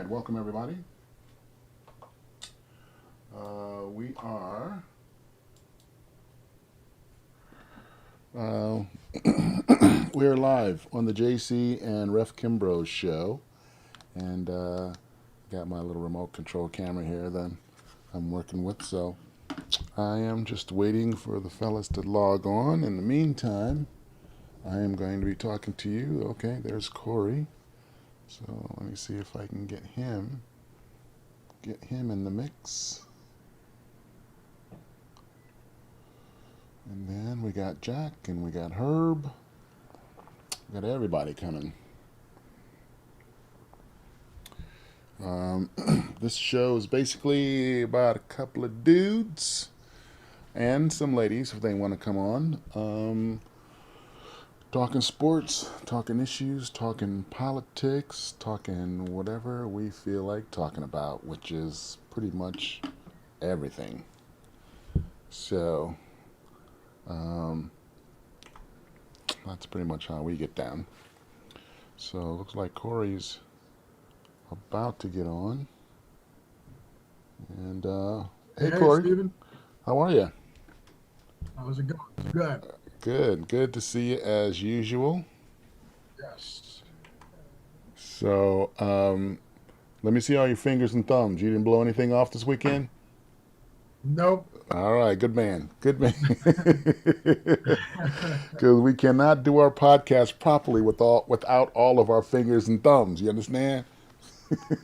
welcome everybody. We are uh, we are live on the JC and Ref Kimbrough show, and got my little remote control camera here that I'm working with. So I am just waiting for the fellas to log on. In the meantime, I am going to be talking to you. Okay, there's Corey. So let me see if I can get him in the mix. And then we got Jack and we got Herb. We got everybody coming. This show is basically about a couple of dudes and some ladies if they want to come on. Talking sports, talking issues, talking politics, talking whatever we feel like talking about, which is pretty much everything. So, that's pretty much how we get down. So, looks like Corey's about to get on. And, hey Corey. Steven. How are you? How's it going? Good. Good to see you as usual. Yes. So, let me see all your fingers and thumbs. You didn't blow anything off this weekend? Nope. All right, good man. Because we cannot do our podcast properly without all of our fingers and thumbs. You understand?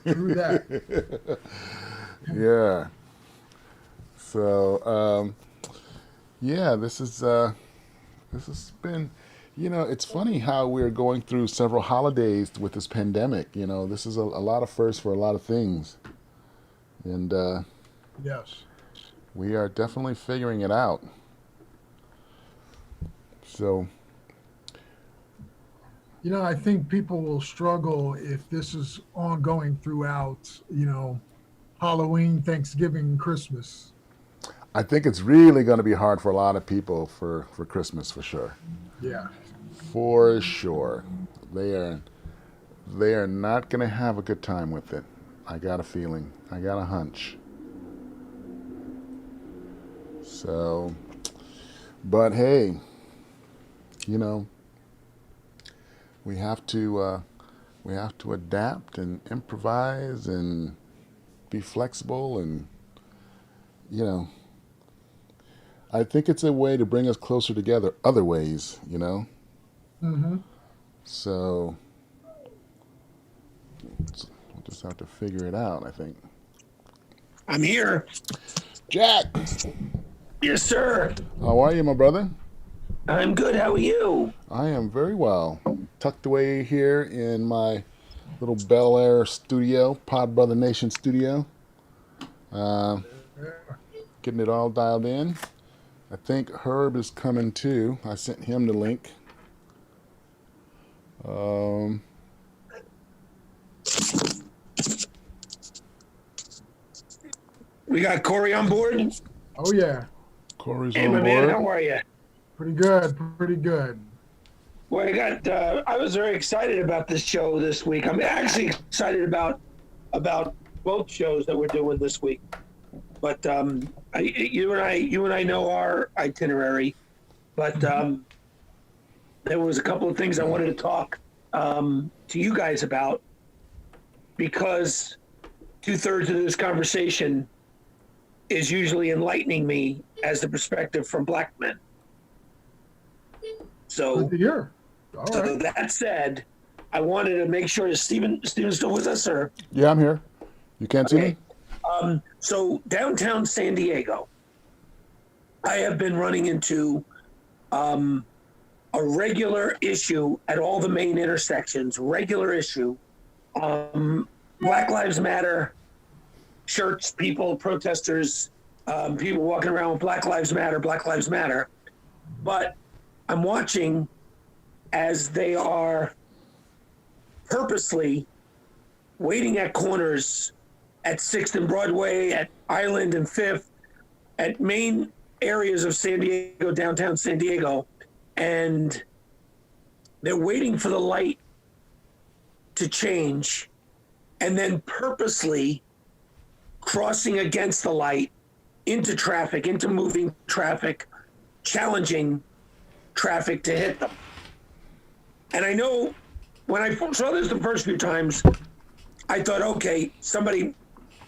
True that. Yeah. So, yeah, this has been, it's funny how we're going through several holidays with this pandemic. This is a lot of firsts for a lot of things. And Yes. we are definitely figuring it out. So, I think people will struggle if this is ongoing throughout, Halloween, Thanksgiving, and Christmas. I think it's really going to be hard for a lot of people for Christmas, for sure. Yeah. For sure. They are not going to have a good time with it. I got a feeling. I got a hunch. So, but hey, we have to adapt and improvise and be flexible, and I think it's a way to bring us closer together other ways. Mm-hmm. So we'll just have to figure it out, I think. I'm here. Jack! Yes, sir. How are you, my brother? I'm good. How are you? I am very well. Tucked away here in my little Bel Air studio, Pod Brother Nation studio. Getting it all dialed in. I think Herb is coming too. I sent him the link. We got Corey on board. Oh, yeah. Corey's Hey, on my board. man, how are you? Pretty good. Pretty good. Well, I was very excited about this show this week. I'm actually excited about both shows that we're doing this week. But you and I know our itinerary. But there was a couple of things I wanted to talk to you guys about, because 2/3 of this conversation is usually enlightening me as the perspective from black men. So, Good to hear. All right. that said, I wanted to make sure. Is Steven's still with us, or? Yeah, I'm here. You can't see me? So downtown San Diego, I have been running into a regular issue at all the main intersections. Regular issue. Black Lives Matter shirts, people, protesters, people walking around with Black Lives Matter, Black Lives Matter. But I'm watching as they are purposely waiting at corners at 6th and Broadway, at Island and 5th, at main areas of San Diego, downtown San Diego, and they're waiting for the light to change and then purposely crossing against the light into traffic, into moving traffic, challenging traffic to hit them. And I know when I saw this the first few times, I thought, okay, somebody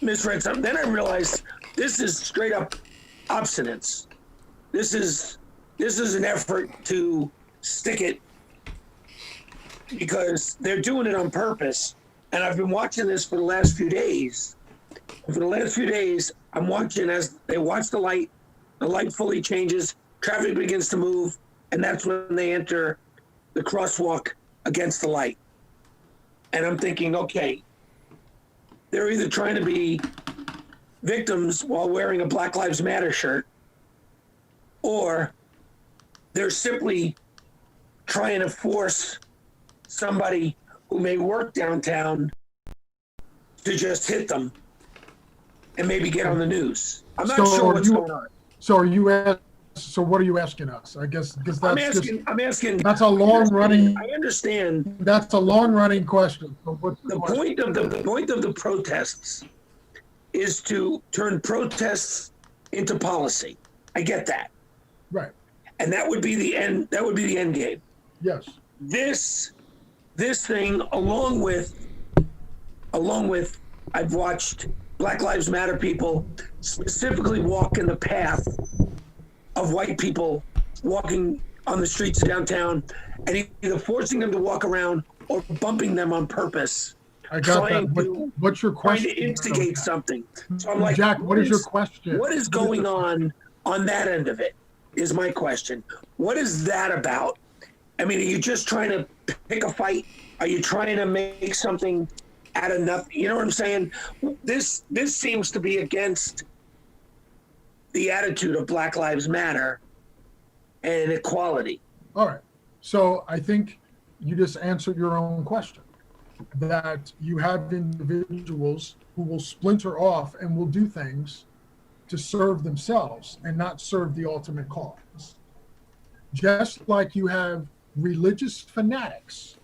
misread something. Then I realized this is straight up obstinance. This is an effort to stick it because they're doing it on purpose. And I've been watching this for the last few days. And for the last few days, I'm watching as they watch the light fully changes, traffic begins to move, and that's when they enter the crosswalk against the light. And I'm thinking, okay, they're either trying to be victims while wearing a Black Lives Matter shirt, or they're simply trying to force somebody who may work downtown to just hit them and maybe get on the news. I'm not sure what's going on. So what are you asking us? I guess because I'm asking. That's a long running. I understand. That's a long running question. So what's the point of the protests is to turn protests into policy. I get that. Right. And that would be the end. That would be the end game. Yes. This thing, along with, I've watched Black Lives Matter people specifically walk in the path of white people walking on the streets downtown, and either forcing them to walk around or bumping them on purpose. I got that. What's your question? Trying to instigate something. So I'm like, Jack, what is your question? What is going on that end of it? Is my question. What is that about? I mean, are you just trying to pick a fight? Are you trying to make something out of nothing? You know what I'm saying? This seems to be against the attitude of Black Lives Matter and equality. All right. So I think you just answered your own question, that you have individuals who will splinter off and will do things to serve themselves and not serve the ultimate cause. Just like you have religious fanatics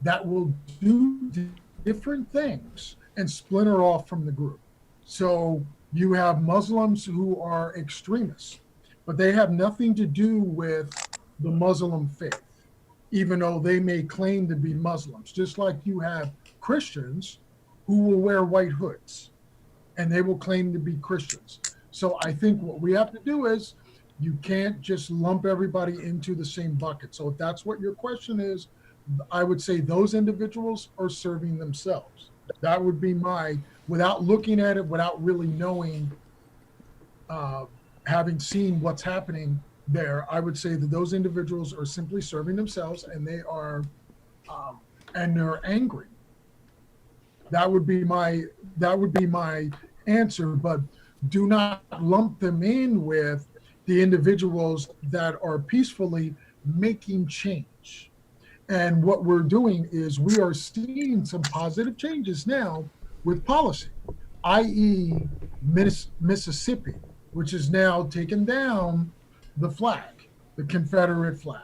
that will do different things and splinter off from the group. So you have Muslims who are extremists, but they have nothing to do with the Muslim faith, even though they may claim to be Muslims. Just like you have Christians who will wear white hoods and they will claim to be Christians. So I think what we have to do is, you can't just lump everybody into the same bucket. So if that's what your question is, I would say those individuals are serving themselves. That would be without looking at it, without really knowing, having seen what's happening there, I would say that those individuals are simply serving themselves, and they are, and they're angry. That would be my answer, but do not lump them in with the individuals that are peacefully making change. And what we're doing is we are seeing some positive changes now with policy, i.e. Mississippi, which is now taken down the flag, the Confederate flag.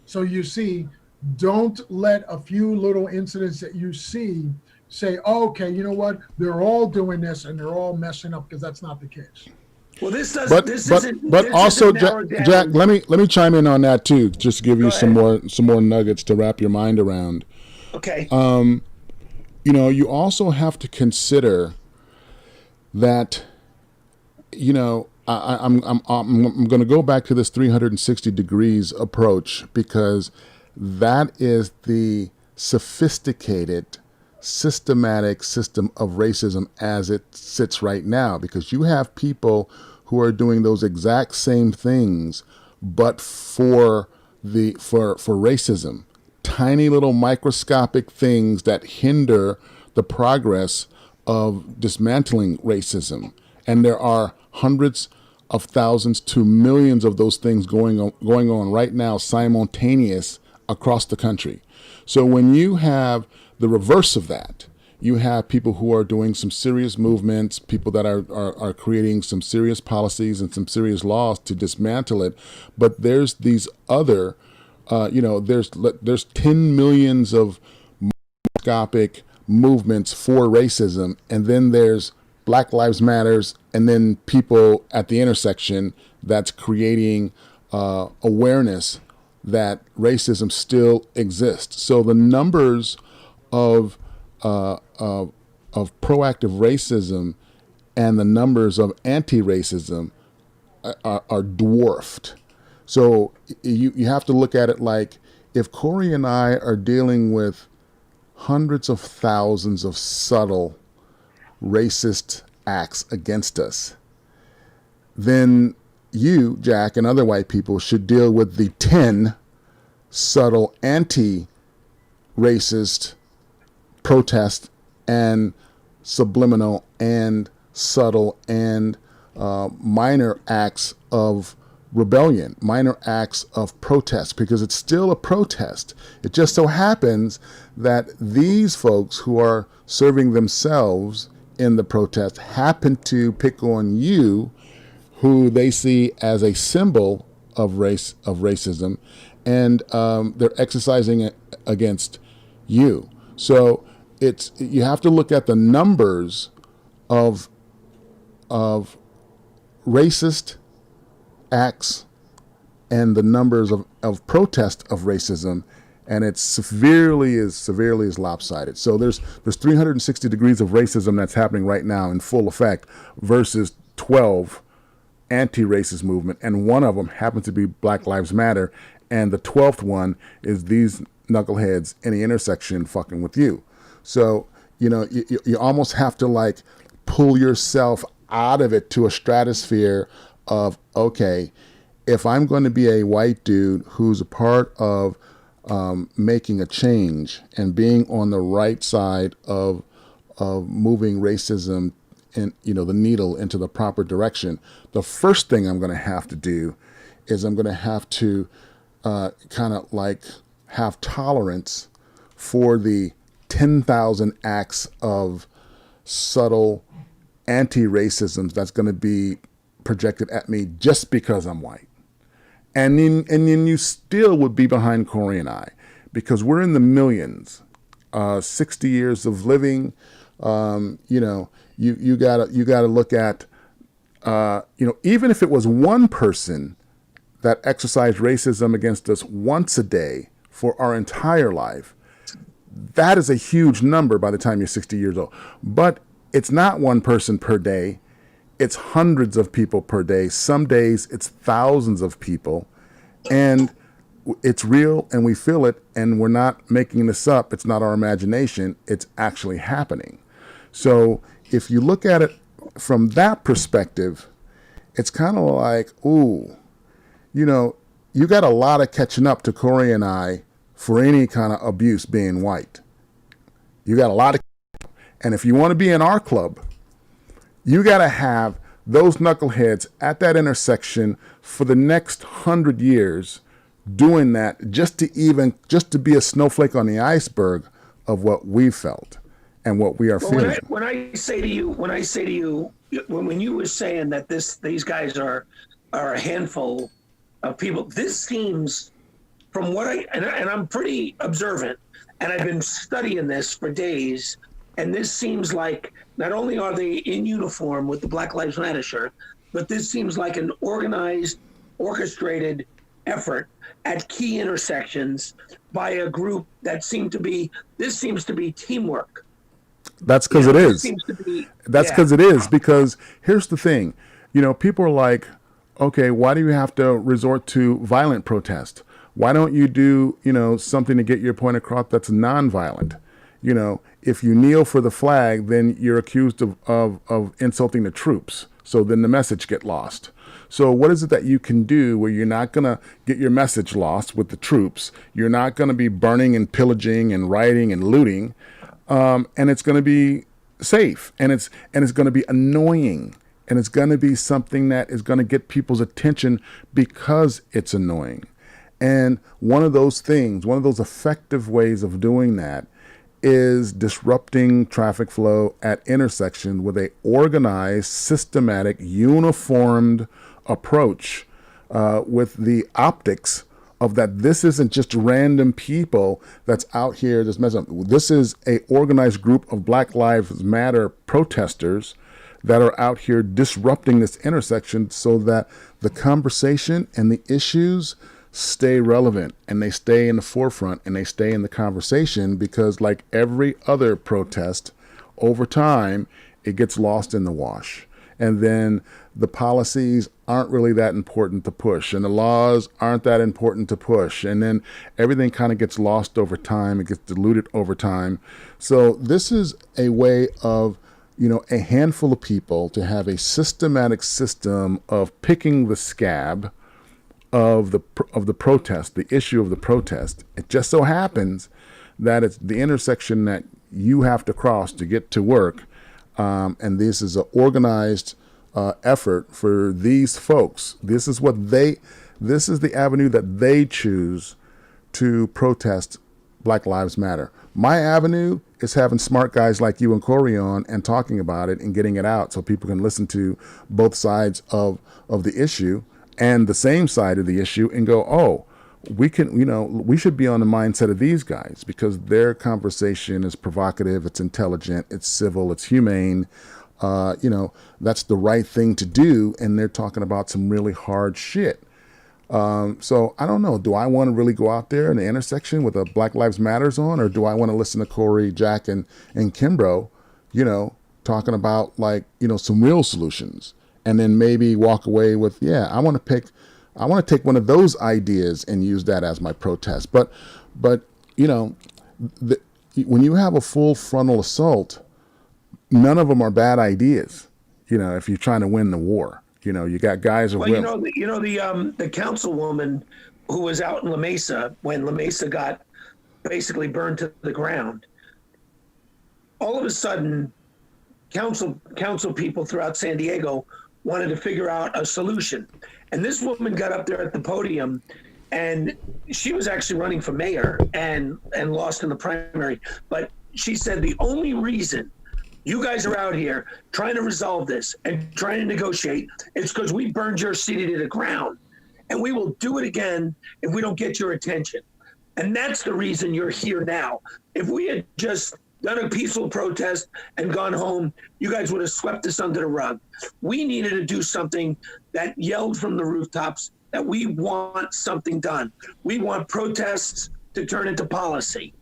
So you see, don't let a few little incidents that you see say, oh, okay, you know what? They're all doing this and they're all messing up, because that's not the case. Well, this doesn't. But also, Jack, let me chime in on that too, just to give you some more nuggets to wrap your mind around. Okay. You also have to consider that, I'm going to go back to this 360 degrees approach, because that is the sophisticated, systematic system of racism as it sits right now, because you have people who are doing those exact same things, but for racism, tiny little microscopic things that hinder the progress of dismantling racism. And there are hundreds of thousands to millions of those things going on right now, simultaneous across the country. So when you have the reverse of that, you have people who are doing some serious movements, people that are creating some serious policies and some serious laws to dismantle it. But there's these other, there's 10 millions of microscopic, movements for racism, and then there's Black Lives Matters, and then people at the intersection that's creating awareness that racism still exists. So the numbers of proactive racism and the numbers of anti-racism are dwarfed. So you have to look at it like, if Corey and I are dealing with hundreds of thousands of subtle racist acts against us, then you, Jack, and other white people should deal with the 10 subtle anti-racist protest and subliminal and subtle and minor acts of rebellion, minor acts of protest, because it's still a protest. It just so happens that these folks who are serving themselves in the protest happen to pick on you, who they see as a symbol of racism, and they're exercising it against you. So you have to look at the numbers of racist acts and the numbers of protest of racism, and it's severely is lopsided. So there's 360 degrees of racism that's happening right now in full effect versus 12 anti-racist movement, and one of them happens to be Black Lives Matter, and the 12th one is these knuckleheads in the intersection fucking with you. So you almost have to like pull yourself out of it to a stratosphere of, okay, if I'm going to be a white dude who's a part of making a change and being on the right side of moving racism and the needle into the proper direction, the first thing I'm going to have to do is I'm going to have to kind of like have tolerance for the 10,000 acts of subtle anti-racism that's going to be projected at me just because I'm white. And then you still would be behind Corey and I, because we're in the millions, 60 years of living. You gotta look at, even if it was one person that exercised racism against us once a day for our entire life, that is a huge number by the time you're 60 years old. But it's not one person per day. It's hundreds of people per day. Some days it's thousands of people, and it's real and we feel it, and we're not making this up. It's not our imagination. It's actually happening. So if you look at it from that perspective, it's kind of like, ooh, you got a lot of catching up to Corey and I for any kind of abuse being white. You got a lot of, and if you want to be in our club, you got to have those knuckleheads at that intersection for the next 100 years doing that just to be a snowflake on the iceberg of what we felt and what we are feeling. When I say to you, when you were saying that these guys are a handful of people, this seems, from what and I'm pretty observant, and I've been studying this for days, and this seems like not only are they in uniform with the Black Lives Matter shirt, but this seems like an organized, orchestrated effort at key intersections by a group that seems to be teamwork. That's because it is. That's because it is. Because here's the thing, people are like, okay, why do you have to resort to violent protest? Why don't you do, something to get your point across that's nonviolent? If you kneel for the flag, then you're accused of insulting the troops. So then the message get lost. So what is it that you can do where you're not going to get your message lost with the troops? You're not going to be burning and pillaging and rioting and looting. And it's going to be safe, and it's going to be annoying, and it's going to be something that is going to get people's attention because it's annoying. And one of those effective ways of doing that is disrupting traffic flow at intersections with a organized, systematic, uniformed approach with the optics of that this isn't just random people that's out here just messing up. This is a organized group of Black Lives Matter protesters that are out here disrupting this intersection so that the conversation and the issues stay relevant and they stay in the forefront and they stay in the conversation, because like every other protest, over time, it gets lost in the wash. And then the policies aren't really that important to push, and the laws aren't that important to push. And then everything kind of gets lost over time. It gets diluted over time. So this is a way of, a handful of people to have a systematic system of picking the scab of the protest, the issue of the protest. It just so happens that it's the intersection that you have to cross to get to work. And this is an organized effort for these folks. This is the avenue that they choose to protest Black Lives Matter. My avenue is having smart guys like you and Corey on and talking about it and getting it out so people can listen to both sides of the issue and the same side of the issue and go, oh, we should be on the mindset of these guys because their conversation is provocative, it's intelligent, it's civil, it's humane. That's the right thing to do. And they're talking about some really hard shit. So I don't know. Do I want to really go out there in the intersection with a Black Lives Matters on, or do I want to listen to Corey, Jack, and Kimbrough, talking about some real solutions, and then maybe walk away with, I want to take one of those ideas and use that as my protest. But when you have a full frontal assault, none of them are bad ideas. If you're trying to win the war, you got guys. The councilwoman who was out in La Mesa when La Mesa got basically burned to the ground. All of a sudden, council people throughout San Diego wanted to figure out a solution. And this woman got up there at the podium, and she was actually running for mayor and lost in the primary. But she said the only reason you guys are out here trying to resolve this and trying to negotiate is because we burned your city to the ground. And we will do it again if we don't get your attention. And that's the reason you're here now. If we had just done a peaceful protest and gone home, you guys would have swept us under the rug. We needed to do something that yelled from the rooftops that we want something done. We want protests to turn into policy.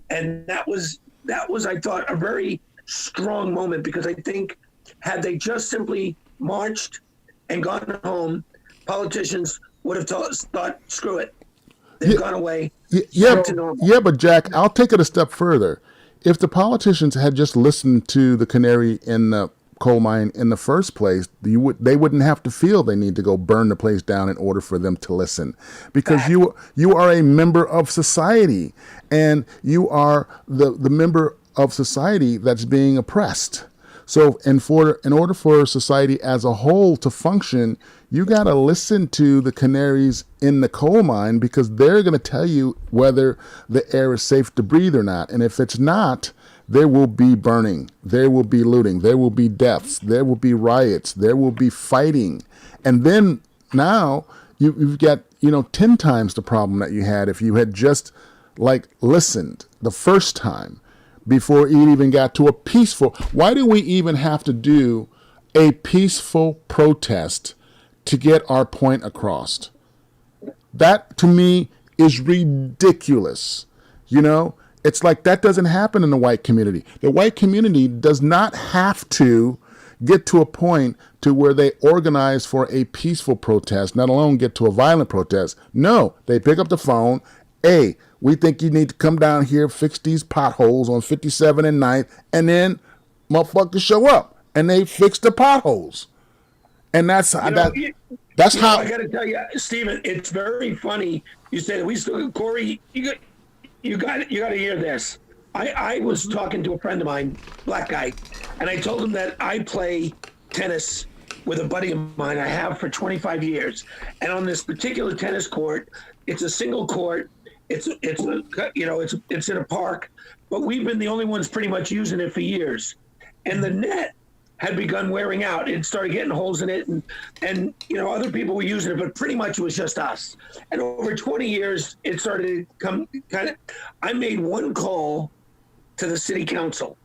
And that was, I thought, a very strong moment, because I think had they just simply marched and gone home, politicians would have thought, screw it. They've gone away. But Jack, I'll take it a step further. If the politicians had just listened to the canary in the coal mine in the first place, they wouldn't have to feel they need to go burn the place down in order for them to listen, because you are a member of society, and you are the member of society that's being oppressed. So, in order for society as a whole to function, you got to listen to the canaries in the coal mine, because they're going to tell you whether the air is safe to breathe or not. And if it's not, there will be burning, there will be looting, there will be deaths, there will be riots, there will be fighting. And then now you've got, 10 times the problem that you had if you had just listened the first time before it even got to a peaceful. Why do we even have to do a peaceful protest to get our point across? That to me is ridiculous. It's like that doesn't happen in the white community. The white community does not have to get to a point to where they organize for a peaceful protest, not alone get to a violent protest. No, they pick up the phone. Hey, we think you need to come down here, fix these potholes on 57 and 9th, and then motherfuckers show up and they fix the potholes. And that's how. I got to tell you, Stephen, it's very funny. You said Corey, you got to hear this. I was talking to a friend of mine, black guy, and I told him that I play tennis with a buddy of mine. I have for 25 years, and on this particular tennis court, it's a single court. It's in a park, but we've been the only ones pretty much using it for years. And the net had begun wearing out. It started getting holes in it, and other people were using it, but pretty much it was just us. And over 20 years, it started to come kind of. I made one call to the city council,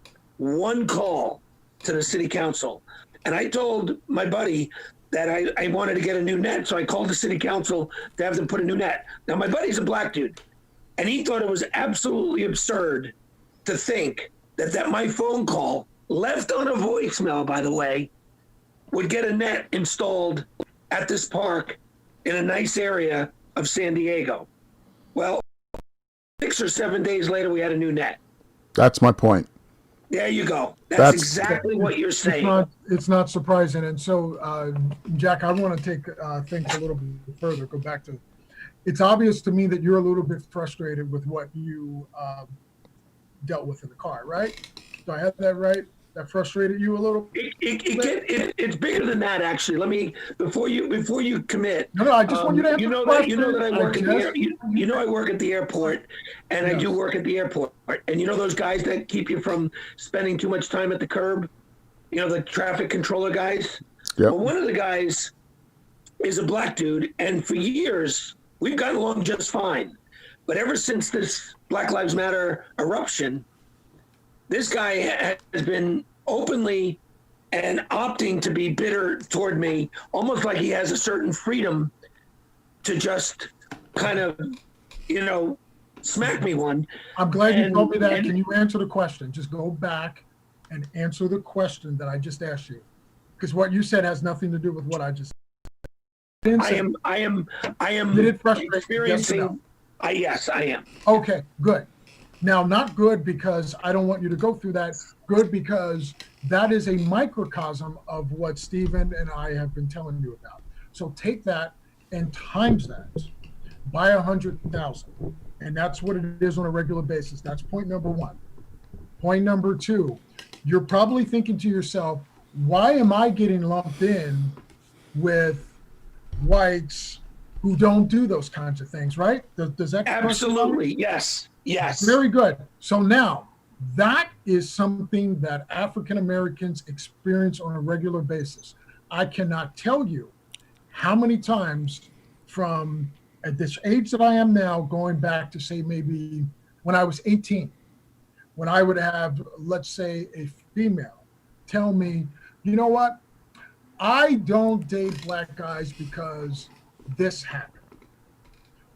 and I told my buddy that I wanted to get a new net, so I called the city council to have them put a new net. Now my buddy's a black dude, and he thought it was absolutely absurd to think that my phone call, left on a voicemail, by the way, would get a net installed at this park in a nice area of San Diego. Well, 6 or 7 days later, we had a new net. That's my point. There you go. That's exactly what you're saying. It's not surprising. And so, Jack, I want to take things a little bit further, go back to, it's obvious to me that you're a little bit frustrated with what you dealt with in the car, right? Do I have that right? That frustrated you a little? It's bigger than that, actually. Let me, before you commit. No, I just want you to answer the question. You know that I work at the I work at the airport, and Yes. I do work at the airport. And you know those guys that keep you from spending too much time at the curb? You know, the traffic controller guys? Yep. Well, one of the guys is a black dude, and for years, we've gotten along just fine. But ever since this Black Lives Matter eruption, this guy has been openly and opting to be bitter toward me, almost like he has a certain freedom to just kind of, smack me one. I'm glad you told me that. Can you answer the question? Just go back and answer the question that I just asked you. Because what you said has nothing to do with what I just said. I am Did it frustrate you? experiencing. Yes or no? Yes, I am. Okay, good. Now, not good because I don't want you to go through that. Good because that is a microcosm of what Stephen and I have been telling you about. So take that and times that by 100,000. And that's what it is on a regular basis. That's point number one. Point number two, you're probably thinking to yourself, why am I getting lumped in with whites who don't do those kinds of things, right? Does that Absolutely, yes. Very good. So now that is something that African Americans experience on a regular basis. I cannot tell you how many times from at this age that I am now, going back to say maybe when I was 18, when I would have, let's say, a female tell me, you know what? I don't date black guys because this happened.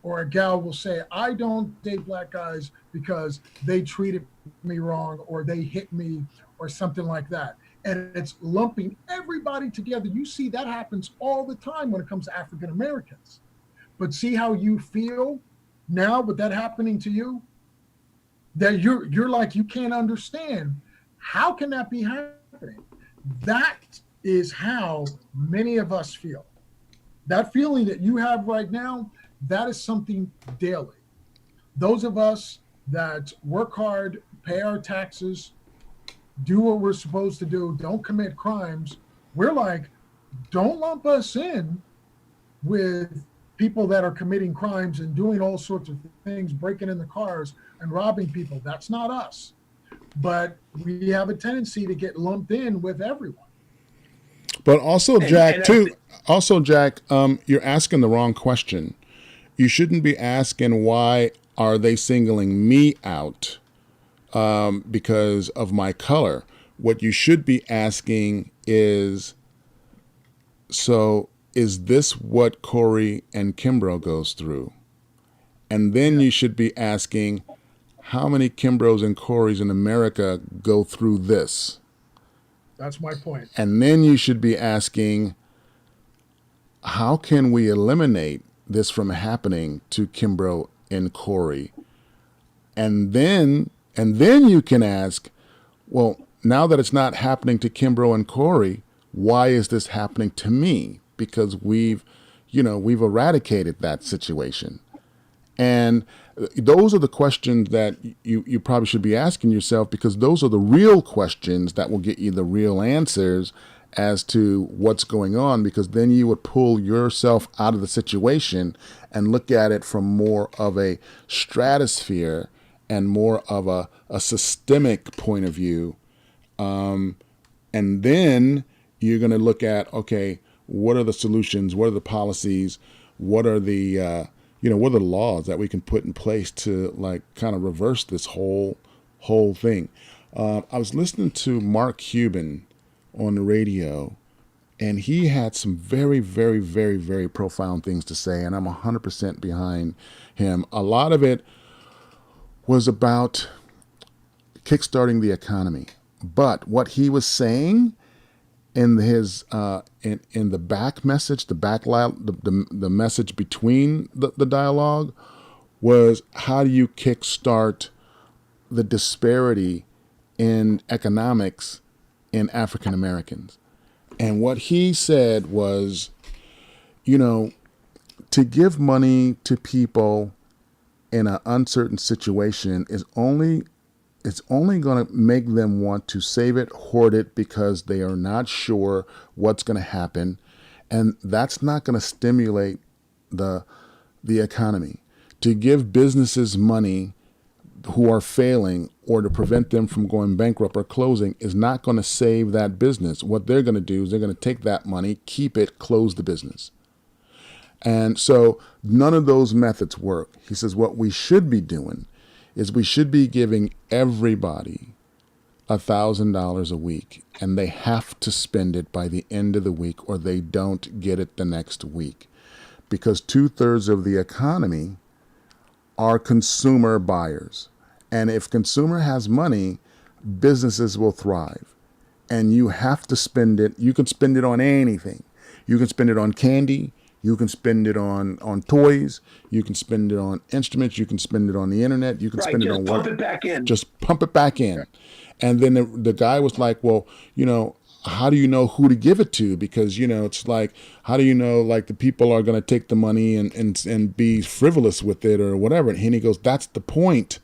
Or a gal will say, I don't date black guys because they treated me wrong or they hit me or something like that. And it's lumping everybody together. You see that happens all the time when it comes to African Americans. But see how you feel now with that happening to you? That you're like, you can't understand. How can that be happening? That is how many of us feel. That feeling that you have right now, that is something daily. Those of us that work hard, pay our taxes, do what we're supposed to do, don't commit crimes, we're like, don't lump us in with people that are committing crimes and doing all sorts of things, breaking in the cars and robbing people. That's not us. But we have a tendency to get lumped in with everyone. But also, Jack, you're asking the wrong question. You shouldn't be asking why are they singling me out because of my color. What you should be asking is, so is this what Corey and Kimbrough goes through? And then you should be asking, how many Kimbroughs and Coreys in America go through this? That's my point. And then you should be asking, how can we eliminate this from happening to Kimbrough and Corey? And then you can ask, well, now that it's not happening to Kimbrough and Corey, why is this happening to me? Because we've eradicated that situation. And those are the questions that you probably should be asking yourself, because those are the real questions that will get you the real answers as to what's going on, because then you would pull yourself out of the situation and look at it from more of a stratosphere and more of a systemic point of view, And then you're going to look at, okay, what are the solutions? What are the policies? What are the, what are the laws that we can put in place to like kind of reverse this whole thing? I was listening to Mark Cuban on the radio, and he had some very, very, very, very profound things to say, and I'm 100% behind him. A lot of it was about kickstarting the economy. But what he was saying in his in the back message, the message between the dialogue was, how do you kickstart the disparity in economics in African Americans? And what he said was, to give money to people in an uncertain situation is it's only going to make them want to save it, hoard it, because they are not sure what's going to happen. And that's not going to stimulate the economy. To give businesses money who are failing or to prevent them from going bankrupt or closing is not going to save that business. What they're going to do is they're going to take that money, keep it, close the business. And so none of those methods work. He says what we should be doing is we should be giving everybody $1,000 a week, and they have to spend it by the end of the week or they don't get it the next week. Because 2/3 of the economy are consumer buyers. And if consumer has money, businesses will thrive. And you have to spend it. You can spend it on anything. You can spend it on candy. You can spend it on toys. You can spend it on instruments. You can spend it on the internet. You can spend it on what? Just pump it back in. Just pump it back in. And then the guy was like, well, how do you know who to give it to? Because, it's like, how do you know, like, the people are going to take the money and be frivolous with it or whatever? And he goes, that's the point.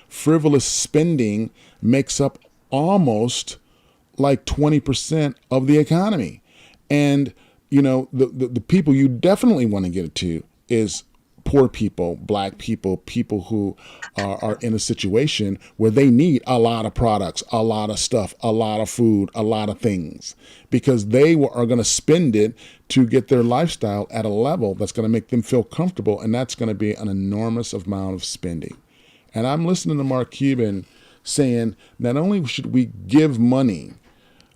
Frivolous spending makes up almost like 20% of the economy. And the people you definitely want to get it to is poor people, black people, people who are in a situation where they need a lot of products, a lot of stuff, a lot of food, a lot of things, because they are going to spend it to get their lifestyle at a level that's going to make them feel comfortable. And that's going to be an enormous amount of spending. And I'm listening to Mark Cuban saying, not only should we give money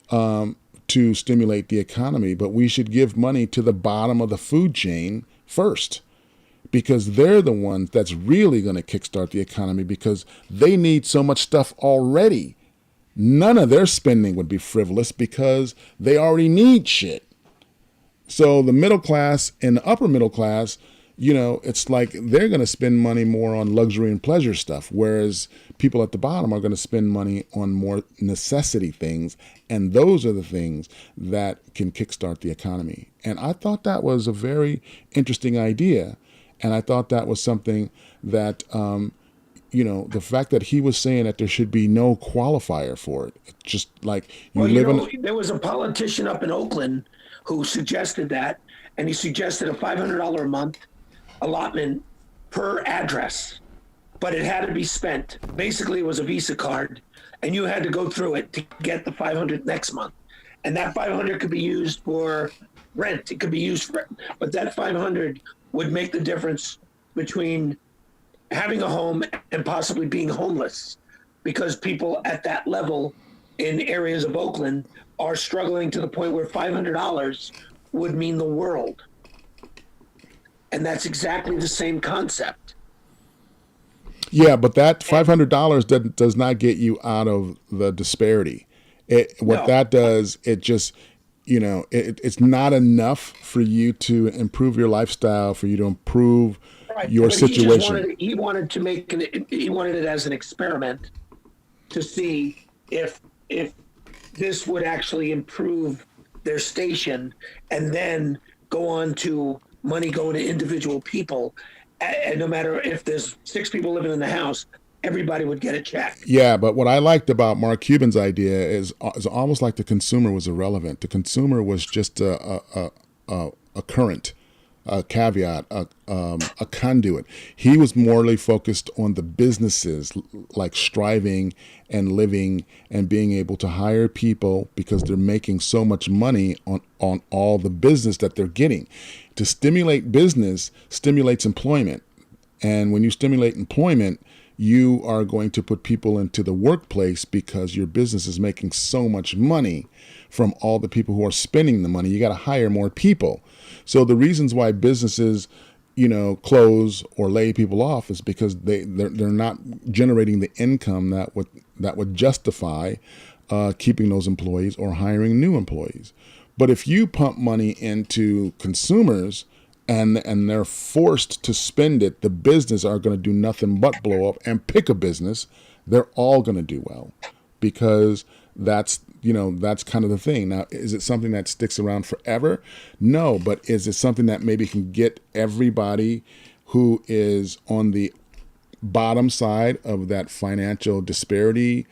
to stimulate the economy, but we should give money to the bottom of the food chain first, because they're the ones that's really going to kickstart the economy, because they need so much stuff already. None of their spending would be frivolous because they already need shit. So the middle class and the upper middle class, it's like they're going to spend money more on luxury and pleasure stuff, whereas people at the bottom are going to spend money on more necessity things. And those are the things that can kickstart the economy. And I thought that was a very interesting idea. And I thought that was something that, the fact that he was saying that there should be no qualifier for it. It's just like there was a politician up in Oakland who suggested that, and he suggested a $500 a month allotment per address, but it had to be spent. Basically, it was a Visa card, and you had to go through it to get the $500 next month. And that $500 could be used for rent. It could be used for, but that $500 would make the difference between having a home and possibly being homeless, because people at that level in areas of Oakland are struggling to the point where $500 would mean the world. And that's exactly the same concept. Yeah, but that $500 does not get you out of the disparity. That does, it just, it's not enough for you to improve your lifestyle, for you to improve your situation. He wanted to make he wanted it as an experiment to see if this would actually improve their station, and then go on to money going to individual people. And no matter if there's 6 people living in the house, everybody would get a check. Yeah, but what I liked about Mark Cuban's idea is almost like the consumer was irrelevant. The consumer was just a current a caveat, a conduit. He was morally focused on the businesses, like striving and living and being able to hire people because they're making so much money on all the business that they're getting. To stimulate business stimulates employment. And when you stimulate employment, you are going to put people into the workplace because your business is making so much money from all the people who are spending the money. You got to hire more people. So the reasons why businesses, close or lay people off is because they're not generating the income that would justify keeping those employees or hiring new employees. But if you pump money into consumers and they're forced to spend it, the business are going to do nothing but blow up and pick a business. They're all going to do well because that's kind of the thing. Now, is it something that sticks around forever? No, but is it something that maybe can get everybody who is on the bottom side of that financial disparity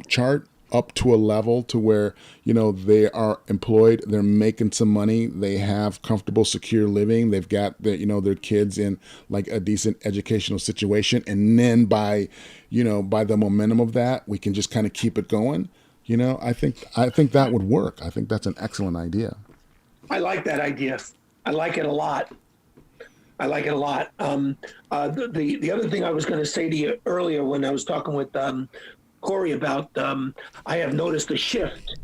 chart up to a level to where, they are employed, they're making some money, they have comfortable, secure living, they've got their kids in like a decent educational situation. And then by the momentum of that, we can just kind of keep it going. I think that would work. I think that's an excellent idea. I like that idea. I like it a lot. The other thing I was going to say to you earlier when I was talking with Corey about, I have noticed a shift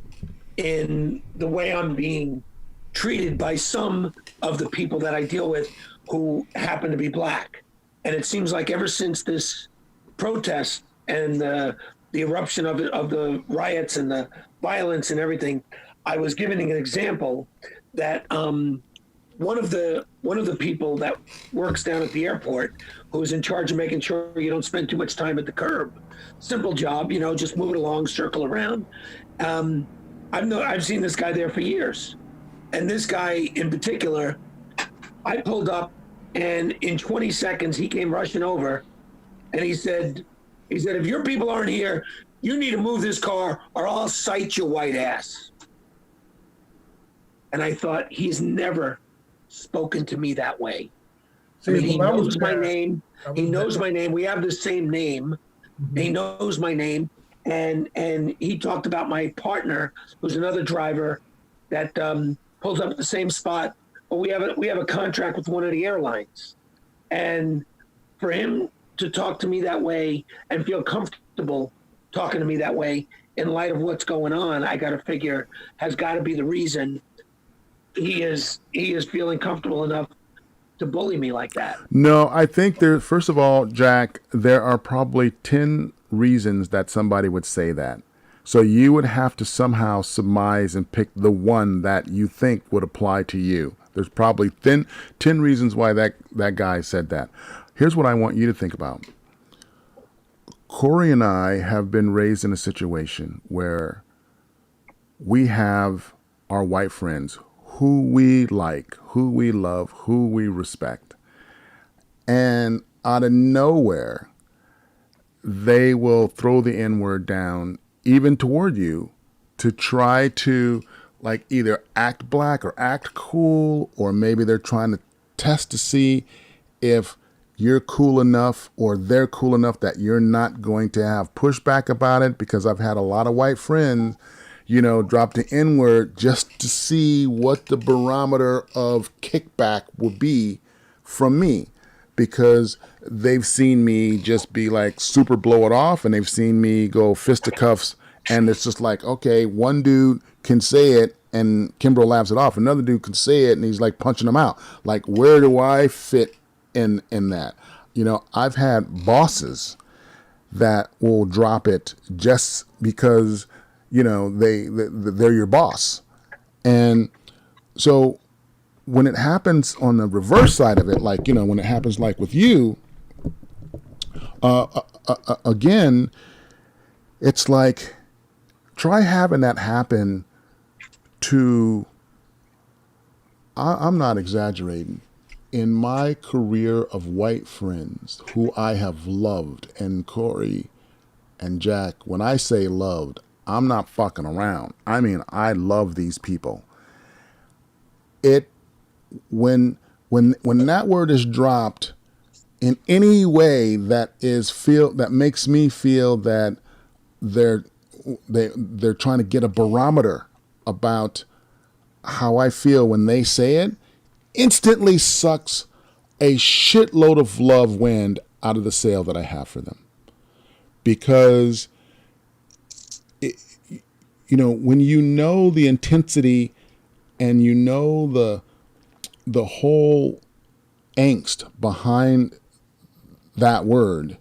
in the way I'm being treated by some of the people that I deal with who happen to be black. And it seems like ever since this protest and the eruption of the riots and the violence and everything, I was giving an example that one of the people that works down at the airport, who's in charge of making sure you don't spend too much time at the curb, simple job, just move it along, circle around. I've seen this guy there for years, and this guy in particular, I pulled up, and in 20 seconds he came rushing over, and he said, if your people aren't here, you need to move this car or I'll cite your white ass. And I thought, he's never spoken to me that way. He knows my name. He knows my name. We have the same name. Mm-hmm. He knows my name. And he talked about my partner, who's another driver that pulls up at the same spot. But we have a contract with one of the airlines. And for him to talk to me that way and feel comfortable talking to me that way in light of what's going on, I got to figure has got to be the reason he is feeling comfortable enough to bully me like that. No, I think first of all, Jack, there are probably 10 reasons that somebody would say that. So you would have to somehow surmise and pick the one that you think would apply to you. There's probably 10 reasons why that guy said that. Here's what I want you to think about. Corey and I have been raised in a situation where we have our white friends who we like, who we love, who we respect. And out of nowhere, they will throw the N-word down, even toward you, to try to like either act black or act cool, or maybe they're trying to test to see if you're cool enough or they're cool enough that you're not going to have pushback about it. Because I've had a lot of white friends, drop the N-word just to see what the barometer of kickback will be from me, because they've seen me just be like super blow it off, and they've seen me go fisticuffs, and it's just like, okay, one dude can say it and Kimbrough laughs it off. Another dude can say it and he's like punching him out. Like, where do I fit in that? I've had bosses that will drop it just because, they're your boss. And so when it happens on the reverse side of it, like, when it happens like with you, again, it's like, try having that happen to, I'm not exaggerating, in my career of white friends who I have loved, and Corey and Jack, when I say loved, I'm not fucking around. I mean, I love these people. When when that word is dropped in any way that makes me feel that they're trying to get a barometer about how I feel when they say it, instantly sucks a shitload of love wind out of the sail that I have for them. Because when you know the intensity and you know the whole angst behind that word,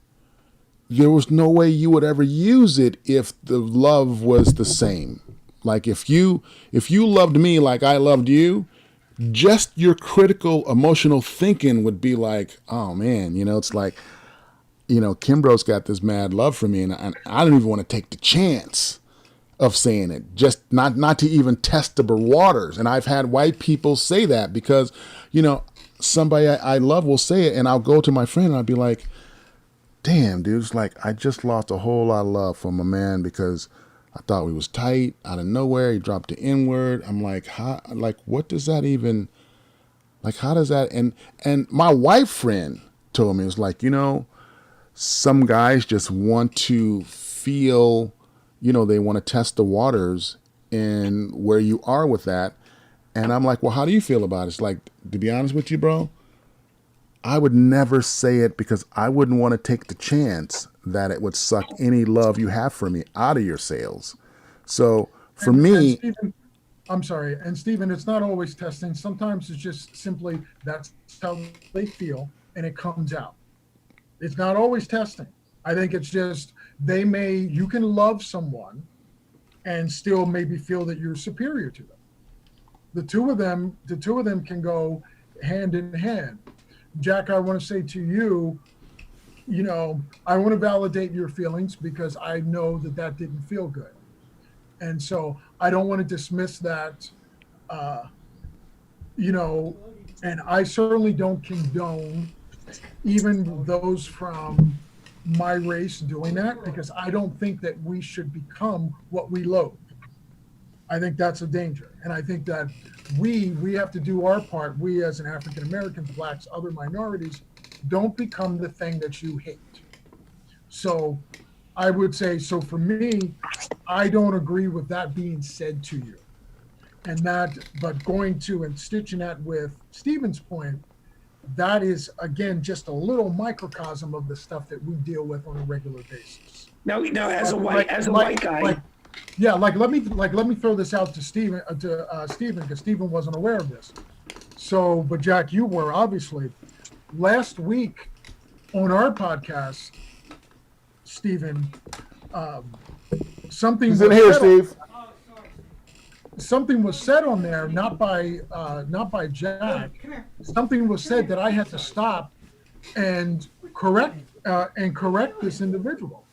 there was no way you would ever use it if the love was the same. Like if you loved me like I loved you, just your critical emotional thinking would be like, oh man, it's like, Kimbrough's got this mad love for me, and I don't even want to take the chance of saying it, just not to even test the waters. And I've had white people say that because, somebody I love will say it, and I'll go to my friend and I'll be like, damn, dude, it's like I just lost a whole lot of love from a man because I thought we was tight. Out of nowhere, he dropped the N-word. I'm like, what does that even, how does that? And my wife friend told me, it was like, some guys just want to feel, they want to test the waters in where you are with that. And I'm like, well, how do you feel about it? It's like, to be honest with you, bro, I would never say it because I wouldn't want to take the chance that it would suck any love you have for me out of your sails. So for me, Stephen, I'm sorry. And Stephen, it's not always testing. Sometimes it's just simply that's how they feel and it comes out. It's not always testing. I think it's just you can love someone and still maybe feel that you're superior to them. The two of them can go hand in hand. Jack, I want to say to you, I want to validate your feelings because I know that didn't feel good. And so I don't want to dismiss that, and I certainly don't condone even those from my race doing that because I don't think that we should become what we loathe. I think that's a danger. And I think that we have to do our part. We as an African Americans, blacks, other minorities, don't become the thing that you hate. So I would say, so for me, I don't agree with that being said to you. But going to and stitching that with Stephen's point, that is, again, just a little microcosm of the stuff that we deal with on a regular basis. No, as a white guy. Let me throw this out to Stephen, because Stephen wasn't aware of this. So, but Jack, you were obviously. Last week on our podcast, Stephen, something was in here, Steve. Something was said on there, not by Jack. Something was said that I had to stop and correct this individual.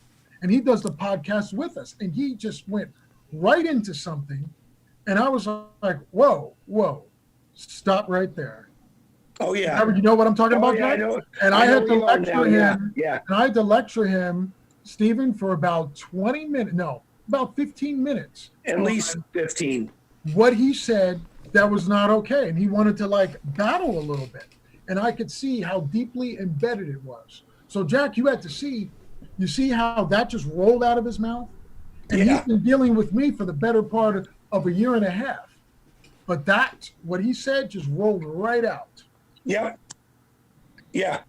And he does the podcast with us, and he just went right into something, and I was like, "Whoa, stop right there." Oh yeah, you know what I'm talking about, yeah, Jack? I know. And I had to lecture him. Yeah. And I had to lecture him, Stephen, for about 20 minutes. No, about 15 minutes. At least 15. What he said that was not okay, and he wanted to battle a little bit, and I could see how deeply embedded it was. So, Jack, you had to see. You see how that just rolled out of his mouth? And he's been dealing with me for the better part of a year and a half. But what he said just rolled right out. Yeah. Yeah.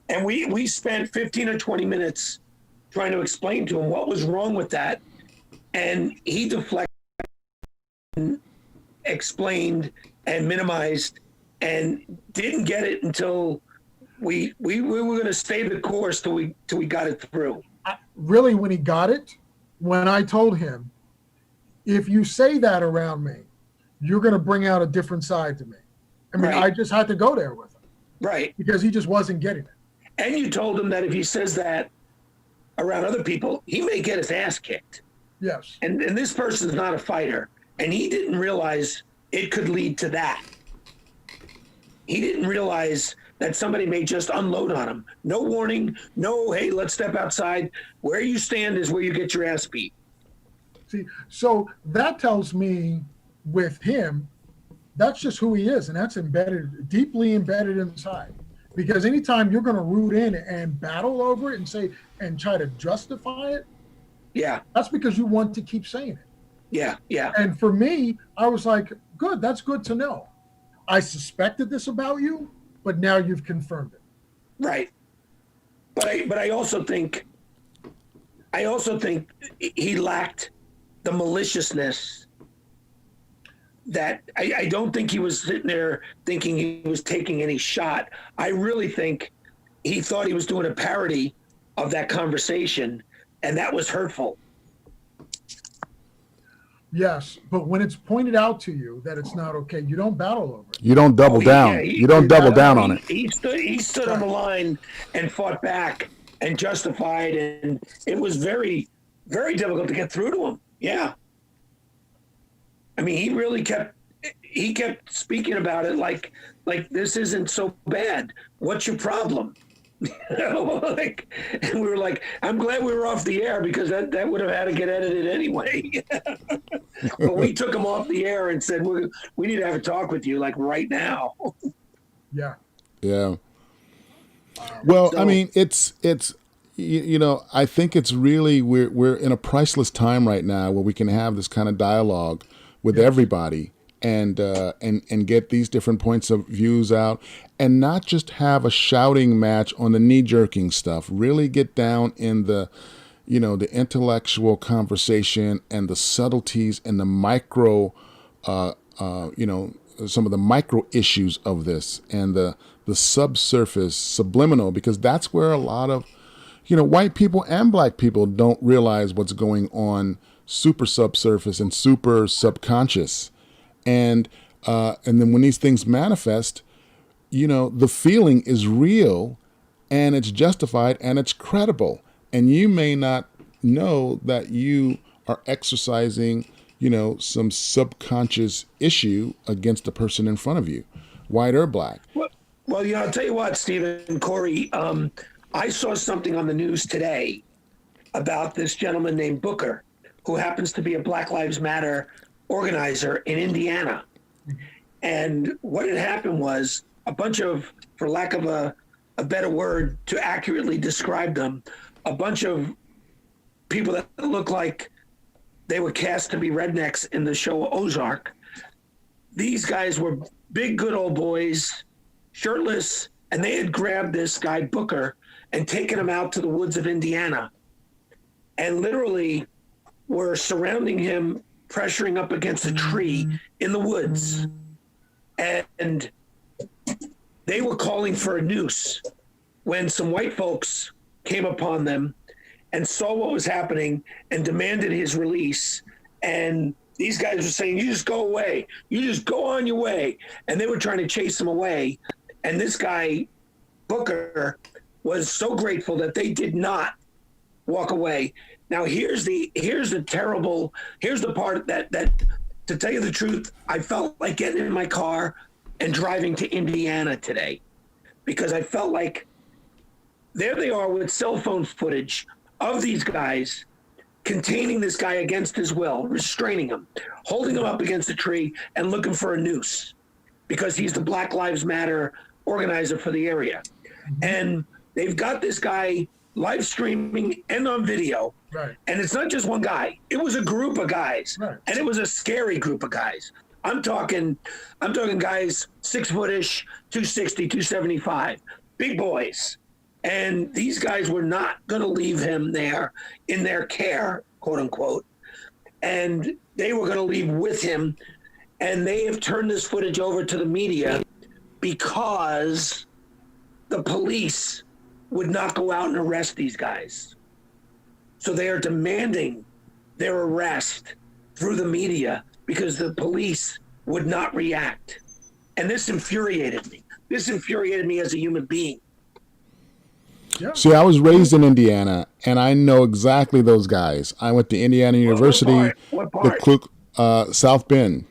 And we spent 15 or 20 minutes trying to explain to him what was wrong with that. And he deflected, explained, and minimized, and didn't get it until we were going to stay the course till we got it through. Really, when he got it, when I told him, if you say that around me, you're going to bring out a different side to me. I mean, I just had to go there with him. Right. Because he just wasn't getting it. And you told him that if he says that around other people, he may get his ass kicked. Yes. And this person's not a fighter. And he didn't realize it could lead to that. He didn't realize that somebody may just unload on him. No warning, no, hey, let's step outside. Where you stand is where you get your ass beat. See, so that tells me with him, that's just who he is, and that's embedded, deeply embedded inside. Because anytime you're going to root in and battle over it and say and try to justify it, Yeah. that's because you want to keep saying it. Yeah. Yeah. And for me, I was like, good, that's good to know. I suspected this about you, but now you've confirmed it. Right. But I also think he lacked the maliciousness that I don't think he was sitting there thinking he was taking any shot. I really think he thought he was doing a parody of that conversation, and that was hurtful. Yes, but when it's pointed out to you that it's not okay, you don't battle over it. You don't double down. You don't double down on it. He stood on the line and fought back and justified, and it was very, very difficult to get through to him. Yeah. I mean, he really kept speaking about it like this isn't so bad. What's your problem? And we were like, I'm glad we were off the air because that would have had to get edited anyway. But we took him off the air and said, we need to have a talk with you, like right now. Yeah. Yeah. Well, I mean, it's I think it's really we're in a priceless time right now where we can have this kind of dialogue with everybody and get these different points of views out and not just have a shouting match on the knee-jerking stuff. Really get down in the intellectual conversation and the subtleties and the micro, some of the micro issues of this and the subsurface, subliminal, because that's where a lot of, white people and black people don't realize what's going on super subsurface and super subconscious. And then when these things manifest, the feeling is real and it's justified and it's credible. And you may not know that you are exercising, some subconscious issue against the person in front of you, white or black. Well, I'll tell you what, Stephen and Corey, I saw something on the news today about this gentleman named Booker, who happens to be a Black Lives Matter organizer in Indiana. And what had happened was a bunch of, for lack of a better word to accurately describe them, a bunch of people that look like they were cast to be rednecks in the show Ozark. These guys were big, good old boys, shirtless, and they had grabbed this guy, Booker, and taken him out to the woods of Indiana and literally were surrounding him, pressuring up against a tree in the woods. And they were calling for a noose when some white folks came upon them and saw what was happening and demanded his release. And these guys were saying, you just go away. You just go on your way. And they were trying to chase him away. And this guy, Booker, was so grateful that they did not walk away. Now, here's the part that, to tell you the truth, I felt like getting in my car and driving to Indiana today, because I felt like there they are with cell phone footage of these guys containing this guy against his will, restraining him, holding him up against a tree and looking for a noose because he's the Black Lives Matter organizer for the area. And they've got this guy live streaming and on video. Right. And it's not just one guy. It was a group of guys. Right. And it was a scary group of guys. I'm talking guys 6 footish, 260, 275, big boys. And these guys were not going to leave him there in their care, quote unquote. And they were going to leave with him. And they have turned this footage over to the media because the police would not go out and arrest these guys. So they are demanding their arrest through the media because the police would not react. And this infuriated me. This infuriated me as a human being. Yeah. See, I was raised in Indiana, and I know exactly those guys. I went to Indiana University, What part? South Bend,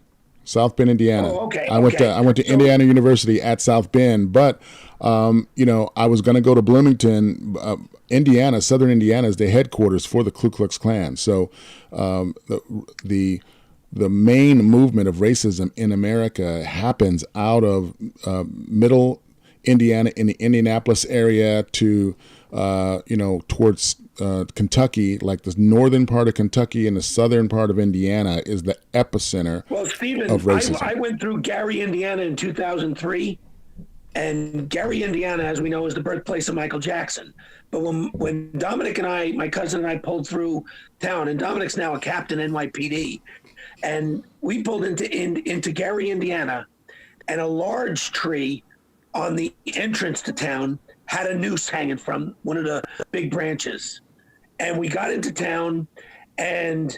Indiana. Oh, okay. I went to Indiana University at South Bend, but I was going to go to Bloomington, Indiana. Southern Indiana is the headquarters for the Ku Klux Klan. So the the main movement of racism in America happens out of middle Indiana, in the Indianapolis area to, towards Kentucky, like the northern part of Kentucky and the southern part of Indiana is the epicenter Well, Stephen, of racism. I went through Gary, Indiana in 2003. And Gary, Indiana, as we know, is the birthplace of Michael Jackson. But when Dominic and I, my cousin and I, pulled through town, and Dominic's now a captain NYPD, and we pulled into Gary, Indiana, and a large tree on the entrance to town had a noose hanging from one of the big branches. And we got into town, and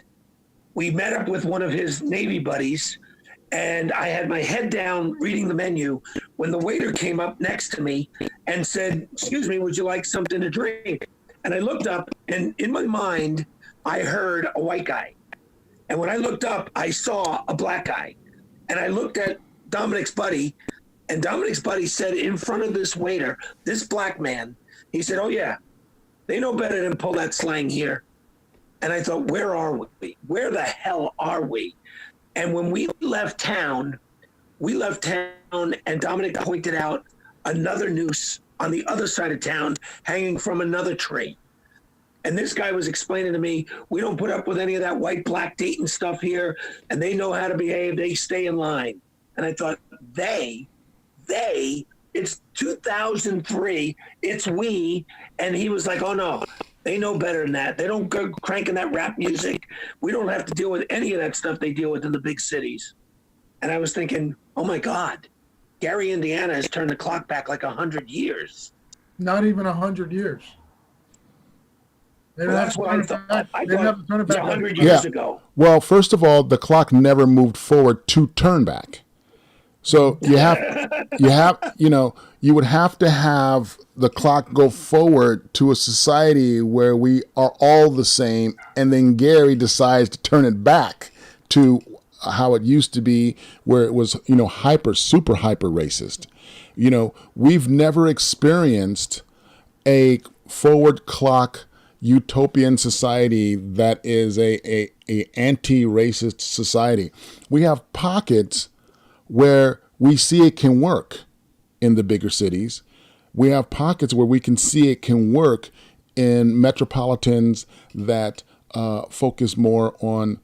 we met up with one of his Navy buddies, and I had my head down reading the menu when the waiter came up next to me and said, "Excuse me, would you like something to drink?" And I looked up, and in my mind, I heard a white guy. And when I looked up, I saw a black guy. And I looked at Dominic's buddy, and Dominic's buddy said in front of this waiter, this black man, he said, "Oh yeah, they know better than pull that slang here." And I thought, where are we? Where the hell are we? And when we left town, and Dominic pointed out another noose on the other side of town hanging from another tree. And this guy was explaining to me, we don't put up with any of that white, black dating stuff here, and they know how to behave. They stay in line. And I thought, it's 2003, it's we. And he was like, oh no, they know better than that. They don't go cranking that rap music. We don't have to deal with any of that stuff they deal with in the big cities. And I was thinking, oh my God, Gary, Indiana has turned the clock back like 100 years. Not even 100 years. Well, that's what I thought. I thought it was 100 years ago. Well, first of all, the clock never moved forward to turn back. So you would have to have the clock go forward to a society where we are all the same, and then Gary decides to turn it back to how it used to be, where it was, super hyper racist. We've never experienced a forward clock utopian society that is a anti-racist society. We have pockets where we see it can work in the bigger cities. We have pockets where we can see it can work in metropolitans that focus more on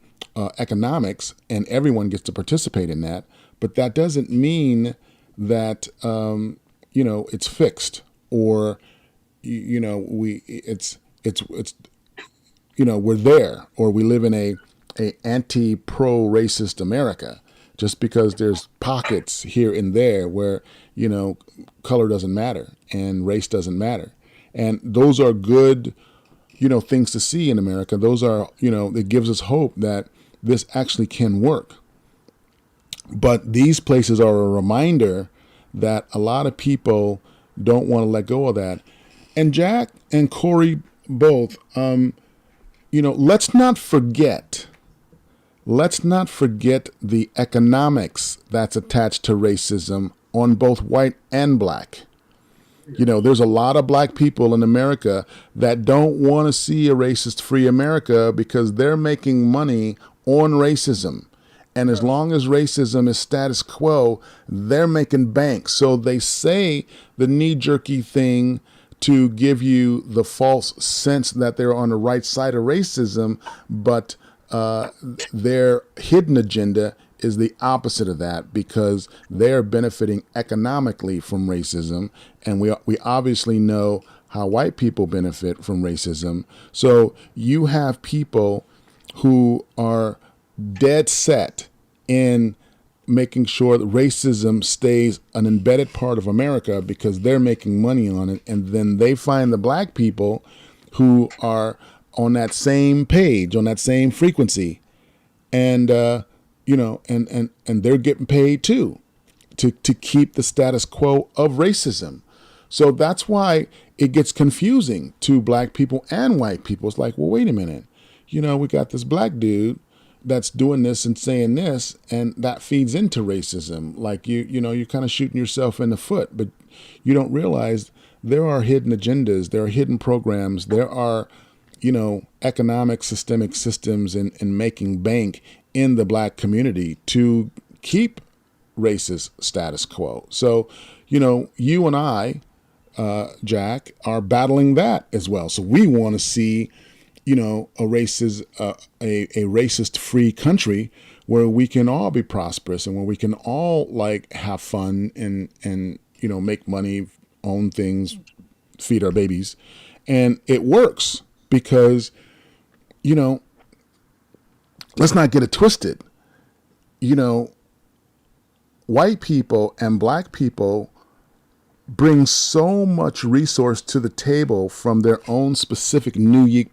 economics, and everyone gets to participate in that. But that doesn't mean that it's fixed, or we're there, or we live in a anti-pro racist America. Just because there's pockets here and there where, color doesn't matter and race doesn't matter. And those are good, things to see in America. Those are, it gives us hope that this actually can work. But these places are a reminder that a lot of people don't want to let go of that. And Jack and Corey both, let's not forget the economics that's attached to racism on both white and black. There's a lot of black people in America that don't want to see a racist-free America because they're making money on racism. And as long as racism is status quo, they're making bank. So they say the knee-jerky thing to give you the false sense that they're on the right side of racism, but their hidden agenda is the opposite of that, because they're benefiting economically from racism, and we obviously know how white people benefit from racism. So you have people who are dead set in making sure that racism stays an embedded part of America because they're making money on it, and then they find the black people who are on that same page, on that same frequency, and and they're getting paid too to keep the status quo of racism. So that's why it gets confusing to black people and white people. It's like, well, wait a minute, we got this black dude that's doing this and saying this, and that feeds into racism. Like you're kind of shooting yourself in the foot, but you don't realize there are hidden agendas, there are hidden programs, there are economic systemic systems and making bank in the black community to keep racist status quo. So, you and I, Jack, are battling that as well. So we want to see, a racist free country where we can all be prosperous and where we can all have fun and make money, own things, feed our babies. And it works because, let's not get it twisted. White people and black people bring so much resource to the table from their own specific unique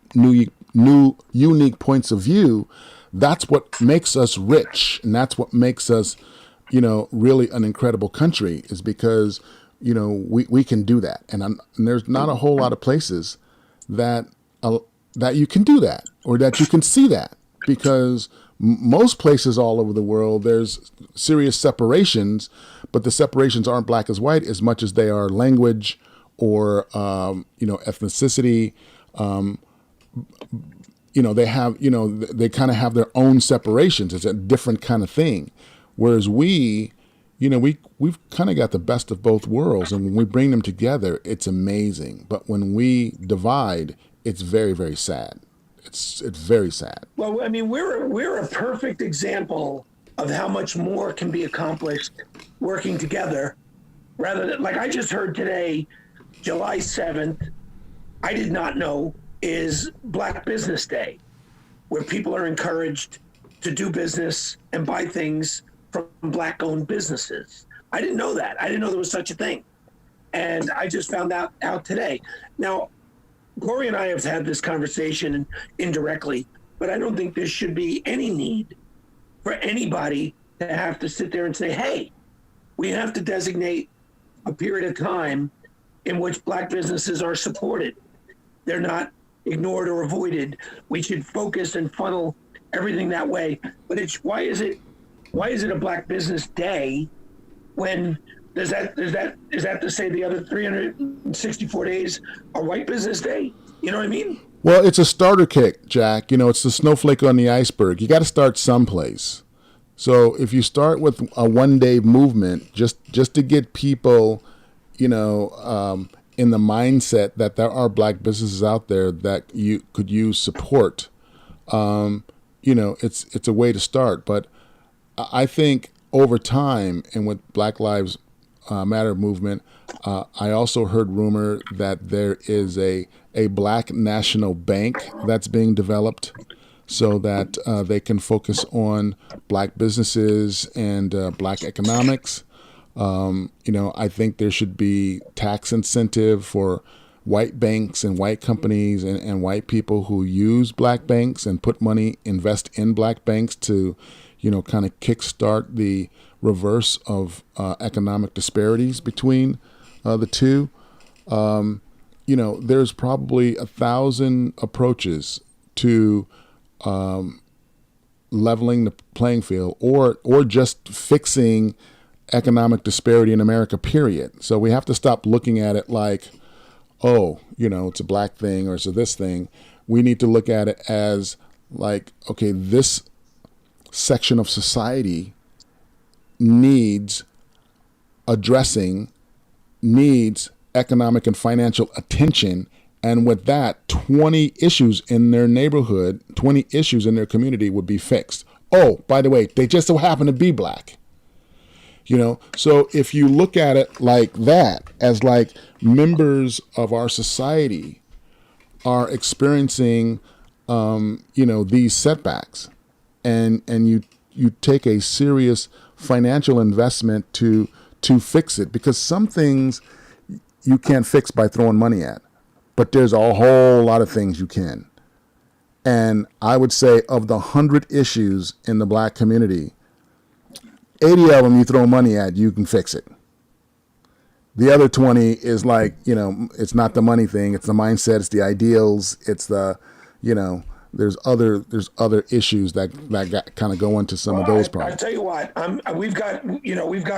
points of view. That's what makes us rich, and that's what makes us, really an incredible country, is because, we can do that. And there's not a whole lot of places that you can do that, or that you can see that, because most places all over the world, there's serious separations, but the separations aren't black as white as much as they are language or, ethnicity. They kind of have their own separations. It's a different kind of thing. Whereas we've kind of got the best of both worlds. And when we bring them together, it's amazing. But when we divide, it's very, very sad. It's very sad. Well, I mean, we're a perfect example of how much more can be accomplished working together, rather than, like I just heard today, July 7th, I did not know, is Black Business Day, where people are encouraged to do business and buy things from Black-owned businesses. I didn't know that. I didn't know there was such a thing. And I just found out today. Now, Corey and I have had this conversation indirectly, but I don't think there should be any need for anybody to have to sit there and say, hey, we have to designate a period of time in which Black businesses are supported. They're not ignored or avoided. We should focus and funnel everything that way. But why is it a Black Business Day when is that to say the other 364 days are White Business Day? You know what I mean? Well, it's a starter kit, Jack. It's the snowflake on the iceberg. You got to start someplace. So if you start with a one-day movement, just to get people, in the mindset that there are Black businesses out there that you could use support, it's a way to start. But I think over time, and with Black Lives Matter movement, I also heard rumor that there is a Black national bank that's being developed so that they can focus on Black businesses and Black economics. I think there should be tax incentive for white banks and white companies and white people who use Black banks and put money, invest in Black banks to, kind of kickstart the reverse of economic disparities between the two. There's probably 1,000 approaches to leveling the playing field or just fixing economic disparity in America, period. So we have to stop looking at it like, it's a Black thing or it's a this thing. We need to look at it as like, okay, this section of society needs addressing, needs economic and financial attention. And with that, 20 issues in their neighborhood, 20 issues in their community would be fixed. Oh, by the way, they just so happen to be Black. So if you look at it like that, as like members of our society are experiencing, these setbacks, and you take a serious financial investment to fix it, because some things you can't fix by throwing money at, but there's a whole lot of things you can. And I would say of the 100 issues in the Black community, 80 of them you throw money at, you can fix it. The other 20 is like, it's not the money thing, it's the mindset, it's the ideals, it's the, there's other issues that kind of go into some of those problems. I tell you what, we've got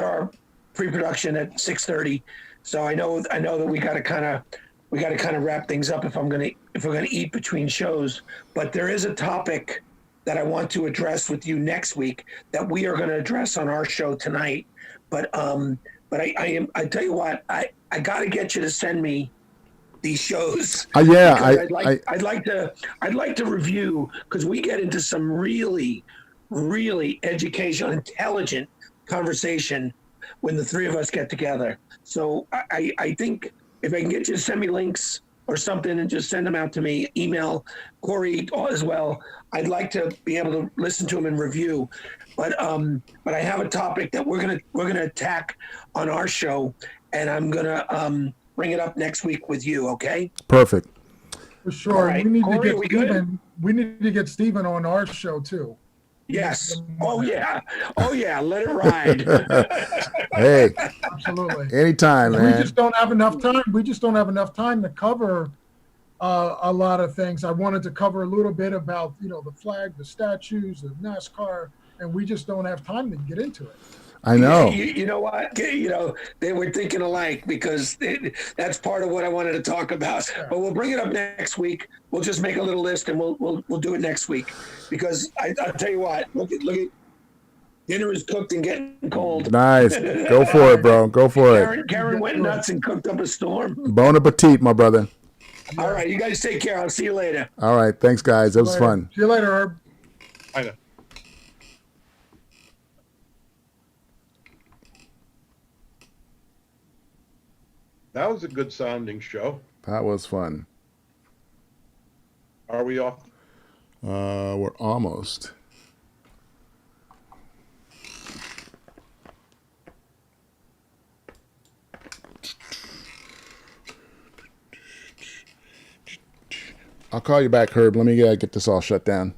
our pre-production at 6:30, so I know that we got to kind of we got to kind of wrap things up if we're gonna eat between shows. But there is a topic that I want to address with you next week that we are going to address on our show tonight. But I tell you what, I got to get you to send me these shows. Yeah, I'd like to review, because we get into some really, really educational, intelligent conversation when the three of us get together. So I think if I can get you to send me links or something and just send them out to me, email Corey as well. I'd like to be able to listen to them and review. But I have a topic that we're gonna attack on our show, and I'm gonna bring it up next week with you. Okay? Perfect. For sure. Right. We need Corey, to we get good? Stephen. We need to get Stephen on our show too. Yes. Oh yeah. Let it ride. Hey, Absolutely. anytime, man. We just don't have enough time. We just don't have enough time to cover a lot of things. I wanted to cover a little bit about, the flag, the statues, the NASCAR, and we just don't have time to get into it. I know. You know what? They were thinking alike, because that's part of what I wanted to talk about. Yeah. But we'll bring it up next week. We'll just make a little list, and we'll do it next week. Because I'll tell you what, look at dinner is cooked and getting cold. Nice. Go for it, bro. Go for it. Karen went nuts and cooked up a storm. Bon appetit, my brother. All right, you guys take care. I'll see you later. All right. Thanks, guys. It was Later. fun. See you later, Herb. I know. That was a good sounding show. That was fun. Are we off? We're almost. I'll call you back, Herb. Let me get this all shut down.